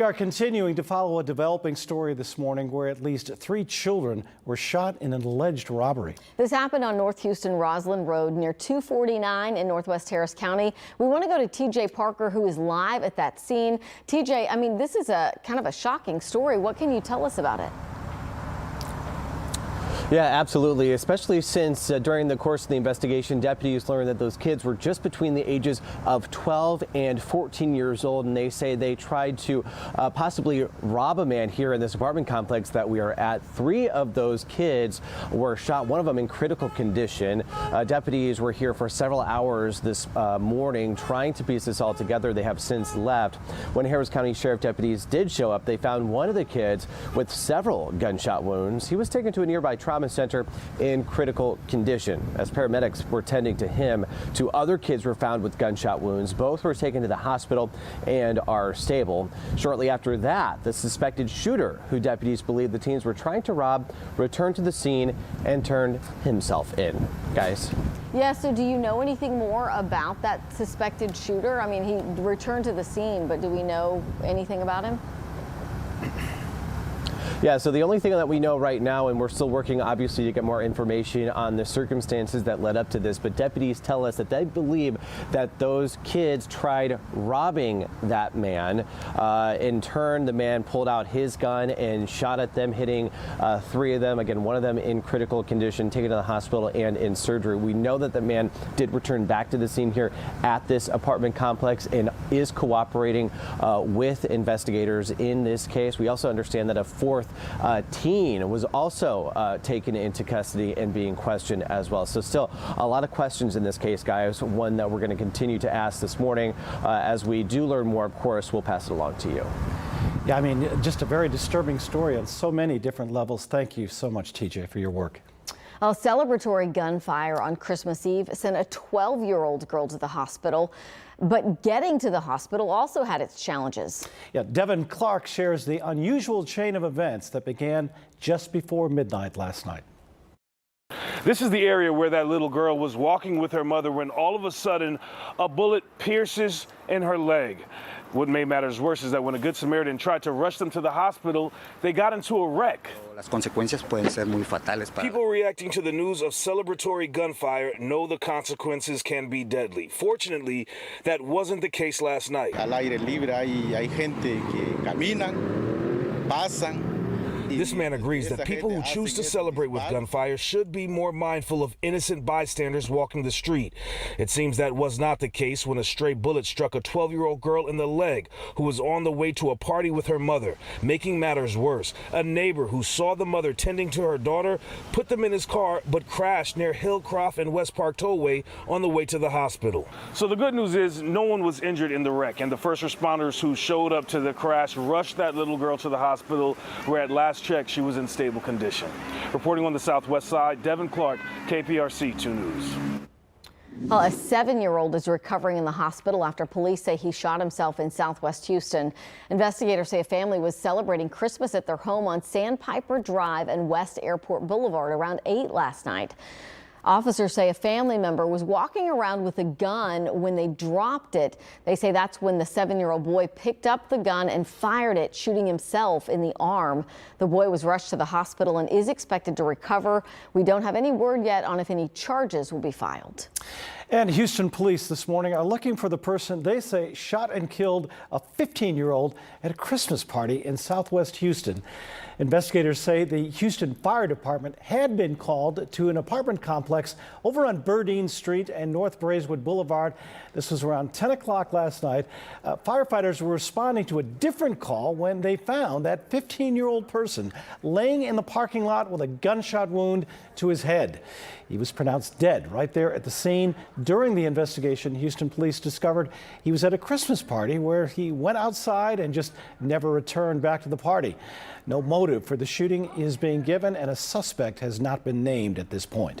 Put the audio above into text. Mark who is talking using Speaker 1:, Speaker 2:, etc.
Speaker 1: We are continuing to follow a developing story this morning where at least 3 children were shot in an alleged robbery.
Speaker 2: This happened on North Houston Roslyn Road near 249 in Northwest Harris County. We want to go to TJ Parker, who is live at that scene. TJ, I mean, this is a kind of a shocking story. What can you tell us about it?
Speaker 3: Yeah, absolutely, especially since during the course of the investigation, deputies learned that those kids were just between the ages of 12 and 14 years old, and they say they tried to possibly rob a man here in this apartment complex that we are at. 3 of those kids were shot, one of them in critical condition. Deputies were here for several hours this morning trying to piece this all together. They have since left. When Harris County Sheriff deputies did show up, they found one of the kids with several gunshot wounds. He was taken to a nearby trauma center in critical condition. As paramedics were tending to him, 2 other kids were found with gunshot wounds. Both were taken to the hospital and are stable. Shortly after that, the suspected shooter, who deputies believe the teens were trying to rob, returned to the scene and turned himself in. Guys.
Speaker 2: Yeah, so do you know anything more about that suspected shooter? I mean, he returned to the scene, but do we know anything about him?
Speaker 3: Yeah, so the only thing that we know right now, and we're still working obviously to get more information on the circumstances that led up to this, but deputies tell us that they believe that those kids tried robbing that man. In turn, the man pulled out his gun and shot at them, hitting 3 of them. Again, one of them in critical condition, taken to the hospital and in surgery. We know that the man did return back to the scene here at this apartment complex and is cooperating with investigators in this case. We also understand that a 4th teen was also taken into custody and being questioned as well. So still a lot of questions in this case, guys. One that we're going to continue to ask this morning. As we do learn more, of course, we'll pass it along to you.
Speaker 1: Yeah, I mean, just a very disturbing story on so many different levels. Thank you so much, TJ, for your work.
Speaker 2: A celebratory gunfire on Christmas Eve sent a 12-year-old girl to the hospital, but getting to the hospital also had its challenges.
Speaker 1: Yeah, Devin Clark shares the unusual chain of events that began just before midnight last night.
Speaker 4: This is the area where that little girl was walking with her mother when all of a sudden a bullet pierces in her leg. What made matters worse is that when a Good Samaritan tried to rush them to the hospital, they got into a wreck. People reacting to the news of celebratory gunfire know the consequences can be deadly. Fortunately, that wasn't the case last night. This man agrees that people who choose to celebrate with gunfire should be more mindful of innocent bystanders walking the street. It seems that was not the case when a stray bullet struck a 12-year-old girl in the leg who was on the way to a party with her mother. Making matters worse, a neighbor who saw the mother tending to her daughter put them in his car but crashed near Hillcroft and West Park Tollway on the way to the hospital. So the good news is no one was injured in the wreck, and the first responders who showed up to the crash rushed that little girl to the hospital, where at last check she was in stable condition. Reporting on the southwest side, Devin Clark, KPRC 2 News.
Speaker 2: Well, a 7-year-old is recovering in the hospital after police say he shot himself in southwest Houston. Investigators say a family was celebrating Christmas at their home on Sandpiper Drive and West Airport Boulevard around 8 last night. Officers say a family member was walking around with a gun when they dropped it. They say that's when the 7-year-old boy picked up the gun and fired it, shooting himself in the arm. The boy was rushed to the hospital and is expected to recover. We don't have any word yet on if any charges will be filed.
Speaker 1: And Houston police this morning are looking for the person they say shot and killed a 15-year-old at a Christmas party in southwest Houston. Investigators say the Houston Fire Department had been called to an apartment complex over on Burdine Street and North Braeswood Boulevard. This was around 10 o'clock last night. Firefighters were responding to a different call when they found that 15-year-old person laying in the parking lot with a gunshot wound to his head. He was pronounced dead right there at the scene. During the investigation, Houston police discovered he was at a Christmas party where he went outside and just never returned back to the party. No motive for the shooting is being given, and a suspect has not been named at this point.